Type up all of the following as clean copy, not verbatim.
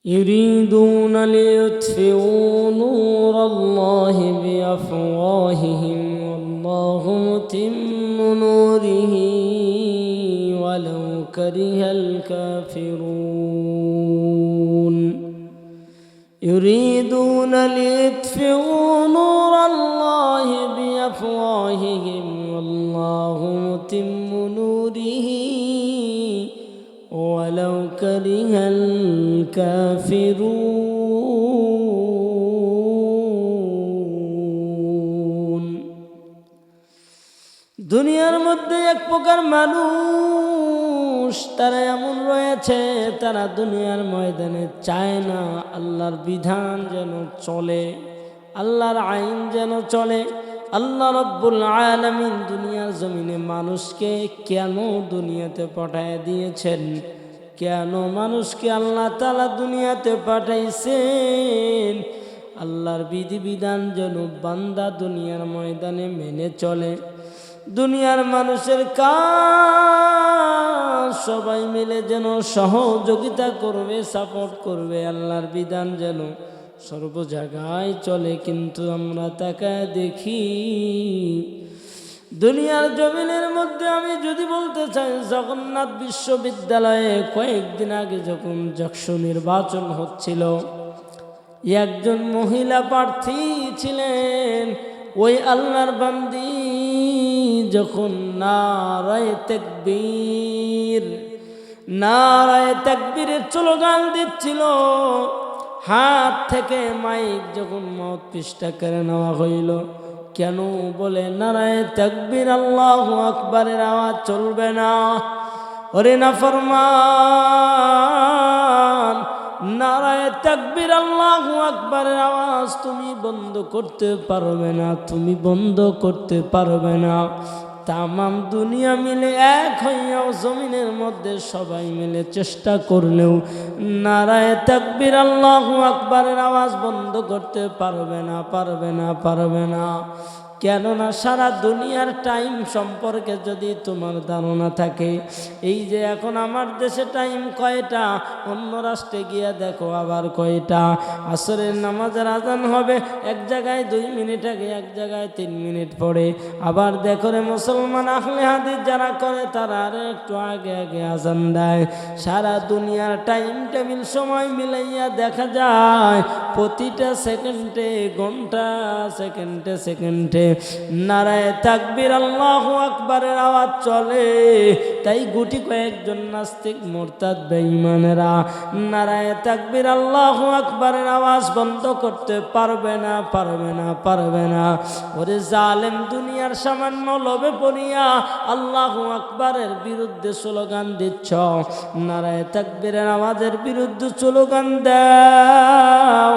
يريدون ليطفئوا نور الله بأفواههم والله متم نوره ولو كره الكافرون يريدون ليطفئوا نور الله بأفواههم والله متم نوره ولو كره الكافرون দুনিয়ার মধ্যে এক প্রকার মানুষ তারা এমন রয়েছে, তারা দুনিয়ার ময়দানে চায় না আল্লাহর বিধান যেন চলে, আল্লাহর আইন যেন চলে। আল্লাহ রাব্বুল আলামিন দুনিয়ার জমিনে মানুষকে কেন দুনিয়াতে পাঠায় দিয়েছেন, কেন মানুষকে আল্লাহ তাআলা দুনিয়াতে পাঠাইছেন? আল্লাহর বিধিবিধান যেন বান্দা দুনিয়ার ময়দানে মেনে চলে। দুনিয়ার মানুষের কাজ সবাই মিলে যেন সহযোগিতা করবে, সাপোর্ট করবে, আল্লাহর বিধান যেন সর্ব জায়গায় চলে। কিন্তু আমরা তাকায় দেখি দুনিয়ার জমিনের মধ্যে, আমি যদি বলতে চাই জগন্নাথ বিশ্ববিদ্যালয়ে কয়েকদিন আগে যখন যক্ষ নির্বাচন হচ্ছিল, একজন মহিলা প্রার্থী ছিলেন। ওই আল্লাহর বান্দি যখন নারায়ে তাকবীর, নারায়ে তাকবীরের স্লোগান দিচ্ছিল, হাত থেকে মাইক যখন মাউথপিসটা কেড়ে নেওয়া হইল, কেন বলে নারায়ে তাকবীর আল্লাহু আকবারের আওয়াজ চলবে না? ওরে নাফরমান, নারায়ে তাকবীর আল্লাহু আকবারের আওয়াজ তুমি বন্ধ করতে পারবে না, তুমি বন্ধ করতে পারবে না। তামাম দুনিয়া মিলে এক হইয়াও জমিনের মধ্যে সবাই মিলে চেষ্টা করলেও নারায়ে তাকবীর আল্লাহু আকবারের আওয়াজ বন্ধ করতে পারবে না, পারবে না, পারবে না। কেননা সারা দুনিয়ার টাইম সম্পর্কে যদি তোমার ধারণা থাকে, এই যে এখন আমার দেশে টাইম কয়টা, অন্য রাষ্ট্রে গিয়া দেখো আবার কয়টা। আসরের নামাজের আজান হবে এক জায়গায় 2 মিনিট আগে, এক জায়গায় 3 মিনিট পরে। আবার দেখো রে মুসলমান আহলে হাদিস যারা করে তারা আর একটু আগে আগে আজান দেয়। সারা দুনিয়ার টাইম টেবিল সময় মিলাইয়া দেখা যায় প্রতিটা সেকেন্ডে, ঘন্টা সেকেন্ডে সেকেন্ডে নারায়ে তাকবীর আল্লাহু আকবারের আওয়াজ চলে। তাই গুটি কয়েকজন নাস্তিক মুরতাদ বেঈমানেরা নারায়ে তাকবীর আল্লাহু আকবারের আওয়াজ বন্ধ করতে পারবে না, পারবে না, পারবে না। ওরে জালেম, দুনিয়ার সামান্য লোভে পড়িয়া আল্লাহু আকবারের বিরুদ্ধে স্লোগান দিচ্ছ, নারায়ে তাকবীরের আওয়াজের বিরুদ্ধে স্লোগান দাও।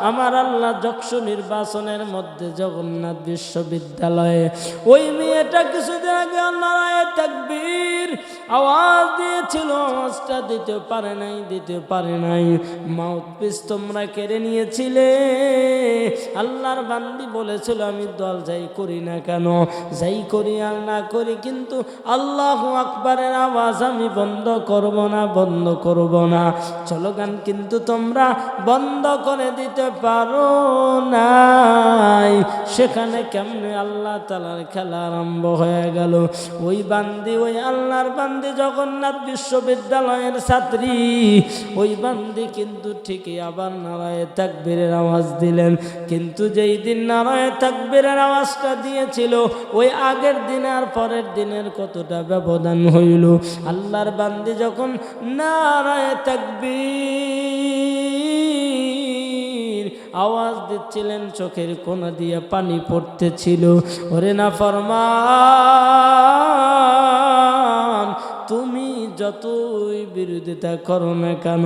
আমার আল্লাহ যক্ষ নির্বাচনের মধ্যে জগন্নাথ বিশ্ববিদ্যালয়ে ওই মেয়েটা কিছুদিন আগে নারায়ে তাকবীর আওয়াজ দিয়েছিল, আওয়াজটা দিতে পারে নাই, দিতে পারে নাই। মাউথপিস তোমরা কেড়ে নিয়েছিলে। আল্লাহর বান্দি বলেছিল আমি দল যাই করি না কেন, যাই করি আর না করি, কিন্তু আল্লাহু আকবারের আওয়াজ আমি বন্ধ করব না, বন্ধ করব না। স্লোগান কিন্তু তোমরা বন্ধ করে দিতে পারো নাই। সেখানে কেমনে আল্লাহ তাআলার খেলা আরম্ভ হয়ে গেল। ওই বান্দি, ওই আল্লাহর বান্দি জগন্নাথ বিশ্ববিদ্যালয়ের ছাত্রী, ওই বান্দি কিন্তু ঠিকই আবার নারায়ে তাকবীরের আওয়াজ দিলেন। কিন্তু যেই দিন নারায়ে তাকবীরের আওয়াজটা দিয়েছিল, ওই আগের দিন আর পরের দিনের কতটা ব্যবধান হইল। আল্লাহর বান্দি যখন নারায়ে তাকবীর আওয়াজ দিচ্ছিলেন, চোখের কোনা দিয়ে পানি পড়তেছিল। ওরে নাফরমান, তুমি যতই বিরোধিতা করো না কেন,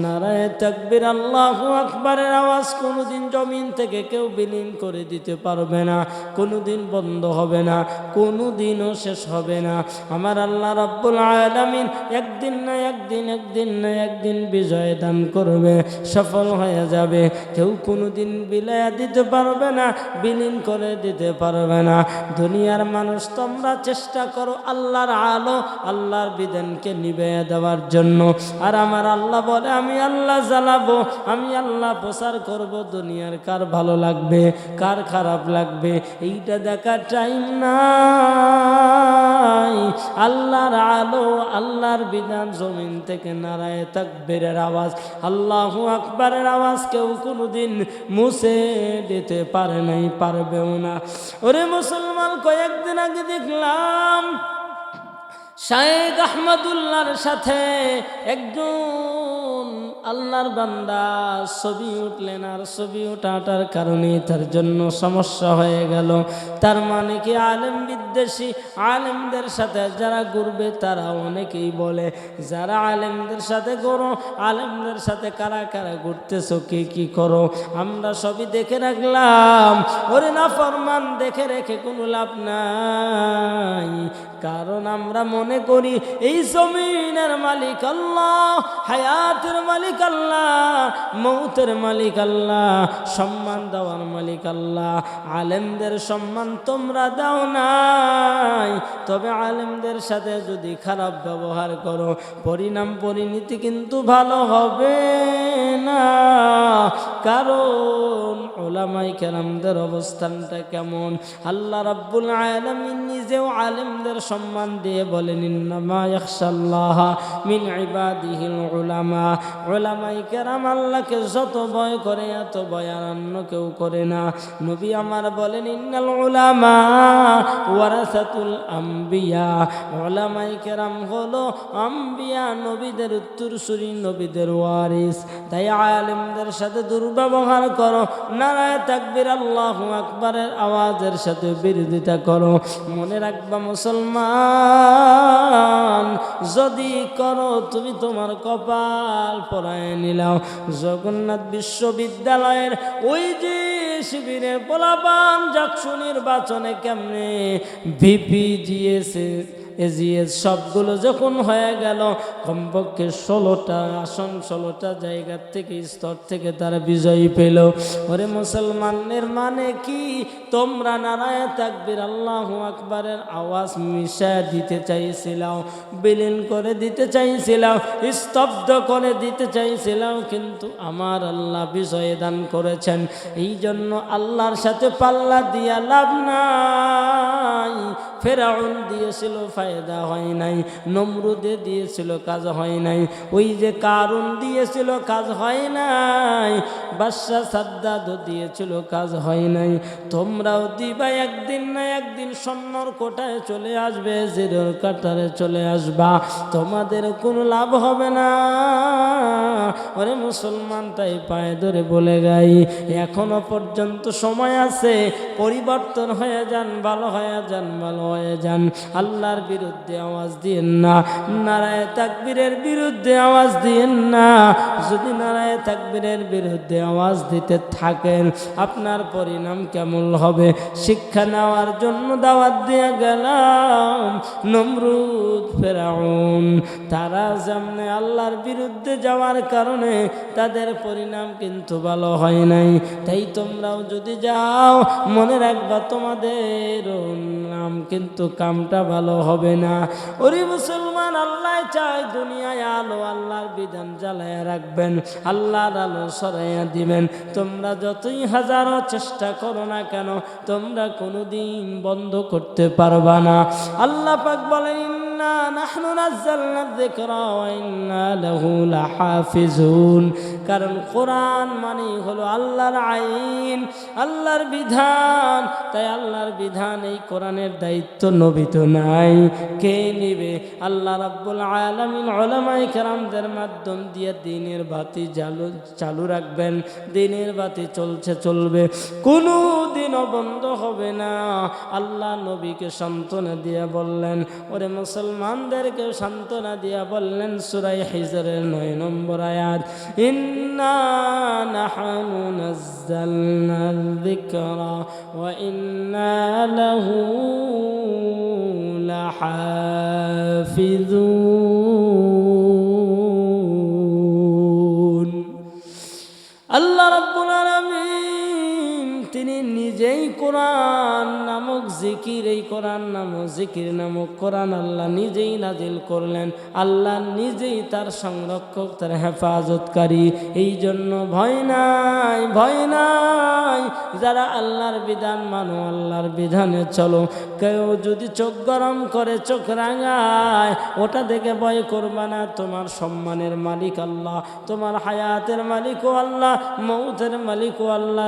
নারায়ে তাকবীর আল্লাহু আকবারের আওয়াজ কোনোদিন জমিন থেকে কেউ বিলীন করে দিতে পারবে না, কোনোদিন বন্ধ হবে না, কোনোদিনও শেষ হবে না। আমার আল্লাহ রাব্বুল আলামিন একদিন না একদিন, একদিন না একদিন বিজয় দান করবে, সফল হয়ে যাবে। কেউ কোনোদিন বিলায়া দিতে পারবে না, বিলীন করে দিতে পারবে না। দুনিয়ার মানুষ তোমরা চেষ্টা করো আল্লাহর আলো, আল্লাহর বিধানকে আগুনকে নিভিয়ে দেওয়ার জন্য। আর আমার আল্লাহ বলে আমি আল্লাহ জ্বালাবো, আমি আল্লাহ প্রচার করব দুনিয়ার কার ভালো লাগবে কার খারাপ লাগবে এইটা দেখার টাইম নাই। আল্লাহর আলো আল্লাহর বিধান জমিন থেকে নারায়ে তাকবীরের আওয়াজ আল্লাহু আকবারের আওয়াজ কেউ কোনোদিন মুছে দিতে পারে নাই, পারবেও না। ওরে মুসলমান, কয়েকদিন আগে দেখলাম শায়েখ আহমদুল্লাহর সাথে একজন আল্লাহর বান্দা ছবি উঠলেন, আর ছবি ওঠাটার কারণে তার জন্য সমস্যা হয়ে গেল। তার মানে কি আলেম বিদ্বেষী, আলেমদের সাথে যারা ঘুরবে তারা অনেকেই বলে যারা আলেমদের সাথে ঘোরো, আলেমদের সাথে কারা কারা ঘুরতেছো, কে কি করো, আমরা সবই দেখে রাখলাম। ওরে নাফরমান, দেখে রেখে কোনো লাভ নাই, কারণ আমরা মনে করি এই জমিনের মালিক আল্লাহ, হায়াতের মালিক আল্লাহ, মৌতের মালিক আল্লাহ, সম্মান দেওয়ার মালিক আল্লাহ। আলেমদের সম্মান তোমরা দাও নাই, তবে আলেমদের সাথে যদি খারাপ ব্যবহার করো পরিণাম পরিণতি কিন্তু ভালো হবে না। কারণ উলামায়ে কেরামদের অবস্থানটা কেমন, আল্লাহ রাব্বুল আলামিন নিজেও আলেমদের সম্মান দিয়ে বলেন ইন্নামা ইয়াখশাল্লাহা মিন ইবাদিহিল উলামা। উলামায়ে কেরাম আল্লাহকে যত ভয় করে এত ভয় আর অন্য কেউ করে না। নবী আমার বলেন ইন্নাল উলামা ওয়ারাসাতুল আম্বিয়া। উলামায়ে কেরাম হলো আম্বিয়া, নবীদের উত্তরসূরি, নবীদের ওয়ারিস। তাই আলেমদের সাথে দুর্ব্যবহার করো, নারায়ে তাকবীর আল্লাহু আকবারের আওয়াজের সাথে বিরোধিতা করো। মনে রাখবা মুসলমান, যদি করো তুমি তোমার কপাল পরায় নিলাও। জগন্নাথ বিশ্ববিদ্যালয়ের ওই যে শিবিরের পোলাপান জাকসু নির্বাচনে কেমনে ভিপি জিএসএ এজিএস সবগুলো যখন হয়ে গেল, কমপক্ষে 16টা আসন 16টা জায়গার থেকে স্তর থেকে তারা বিজয়ী পেল। ওরে মুসলমানের মানে কি, তোমরা নারায়ে তাকবীর আল্লাহু আকবারের আওয়াজ মিশায় দিতে চাইছিলাম, বিলীন করে দিতে চাইছিলাম, স্তব্ধ করে দিতে চাইছিলাম, কিন্তু আমার আল্লাহ বিজয় দান করেছেন। এই জন্য আল্লাহর সাথে পাল্লা দিয়া লাভ নাই। ফেরাউন দিয়েছিল, ফায়দা হয় নাই। নমরুদে দিয়েছিল, কাজ হয় নাই। ওই যে কারুন দিয়েছিল, কাজ হয় নাই। বাদশা সাদ্দাদও দিয়েছিল, কাজ হয় নাই। তোমরাও দিবা, একদিন না একদিন স্বর্ণর কোটায় চলে আসবে, জিরোর কাটারে চলে আসবা, তোমাদের কোনো লাভ হবে না। ওরে মুসলমান, তাই পায়ে ধরে বলে গাই, এখনো পর্যন্ত সময় আছে, পরিবর্তন হয়ে যান, ভালো হয়ে যান, ভালো হয়ে যান। আল্লাহর বিরুদ্ধে আওয়াজ দিয়েন না, নারায়ে তাকবীরের বিরুদ্ধে আওয়াজ দিয়েন না। যদি নারায়ে তাকবীরের বিরুদ্ধে আওয়াজ দিতে থাকেন, আপনার পরিণাম কেমন হবে শিক্ষা নেওয়ার জন্য দাওয়াত দিয়ে গেলাম। নমরুদ, ফেরাউন, তারা যেমনে আল্লাহর বিরুদ্ধে যাওয়ার কারণে তাদের পরিণাম কিন্তু ভালো হয় নাই। তাই তোমরাও যদি যাও, মনে রাখবা তোমাদের নাম কিন্তু কামটা ভালো হবে না। ওরে মুসলমান, আল্লাহ চায় দুনিয়ায় আলো, আল্লাহর বিধান জ্বালায়া রাখবেন, আল্লাহর আলো সরাইয়া দিবেন। তোমরা যতই হাজারো চেষ্টা করো না কেন, তোমরা কোনোদিন বন্ধ করতে পারবা না। আল্লাহ পাক বলেন ইন্না নাহনু নাযালনা যিকরা ওয়া ইন্না লাহু লাহাফিজুন। কারণ কোরআন মানে হলো আল্লাহর আইন, আল্লাহর বিধান। তাই আল্লাহর বিধান, এই কোরআনের দায়িত্ব নবী তো নাই, কে নিবে? আল্লাহ রাব্বুল আলামিন উলামায়ে কেরামদের মাধ্যম দিয়ে দ্বীনের বাতি চালু রাখবেন। দ্বীনের বাতি চলছে, চলবে, কোনো দিনও বন্ধ হবে না। আল্লাহ নবীকে সান্ত্বনা দিয়া বললেন, ওরে মুসলমানদেরকে সান্ত্বনা দিয়া বললেন সূরা হিজরের 9 নম্বর আয়াত, ইন্না নাহনু নাযালনা যিকরা ওয়া ইন্না লাহু লাহাফিজুন। আল্লাহ রাব্বুল আলামিন তিনি নিজেই কোরআন নামক জিকির, এই কোরআন নামক জিকির নামক কোরআন আল্লাহ নিজেই নাজিল করলেন। আল্লাহ নিজেই তার সংরক্ষক, তার হেফাজতকারী। এই জন্য ভয় নাই, ভয় নাই। যারা আল্লাহর বিধান মানো, আল্লাহর বিধানে চলো, কেউ যদি চোখ গরম করে, চোখ রাঙায়, ওটা দেখে ভয় করবা না। তোমার সম্মানের মালিক আল্লাহ, তোমার হায়াতের মালিকও আল্লাহ, মৌতের মালিকও আল্লাহ।